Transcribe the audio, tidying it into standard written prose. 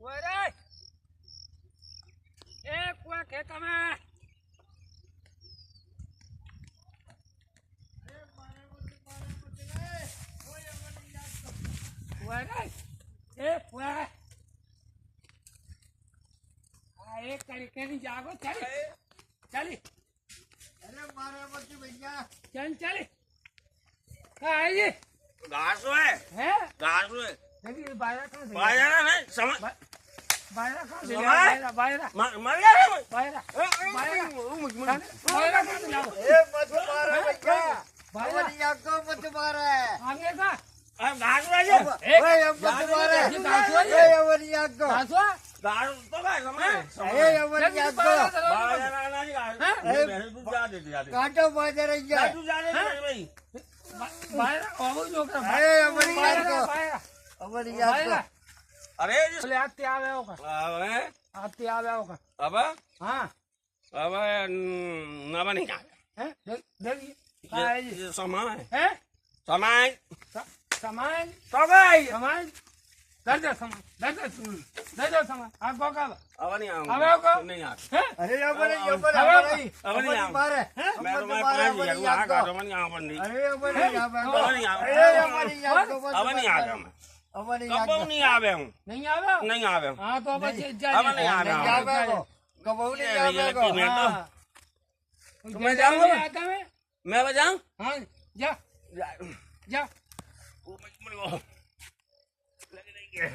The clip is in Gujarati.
ઓરે એ કોઈ ખેતરમાં ઓરે એ કોઈ આ એક તરીકેની જાગો ચાલી ચાલી અરે મારે પછી ભૈયા ચાલ ચાલી હા આઈએ घास है હે घास है નદી બાયરા કાં છે बाजरा नहीं समझ બાયરા કાં છે સમાય? બાયરા मर गया रे બાયરા બાયરા કાં છે લાવો એ મત મારે ભૈયા બાયરા અમારી આંખો મત મારે આગે કા अब घास है जो ઓય એમ મત મારે ઘાસ હોય? ઓય અમારી આંખો કાસો घास तो भाई समझ એ અમારી આંખો बाजरा नहीं घास तू जा दे કાંટો બાજે રહી જાય तू जा दे भाई બાયરા આવો જો કે એ અમારી આંખો બાયરા અમારી આંખો બાયરા अरे એટલે આતે આવે આવો કા अबे આતે આવે આવો કા अब હા अब ना बनी क्या હે દેવી કાઈ ये समय હે समय સમાન तो भाई સમાન દર્દ સમાન દર્દ સમાન આ ગોકા अब नहीं अब आऊंगा आओ नहीं आ હે અરે અમારી હવે અમારી હવે નહીં આવ. મારે मैं तो मैं મારે पानी અમારી आ આંખો गया नहीं आ बंदी અરે અમારી આંખો अब नहीं आ અરે અમારી આંખો મત अब नहीं आ મારે. गया मैं અમારી कब આંખો नहीं आवे हूँ નહીં આવ્યો नहीं आवे हूँ હા તો પછી अब नहीं आ નહીં रहा આવે કો કબહુ નહીં આવે કો मैं तो तो मैं जाऊंगा मैं? आता में मैं बजाऊं हाँ जा जा लग रही है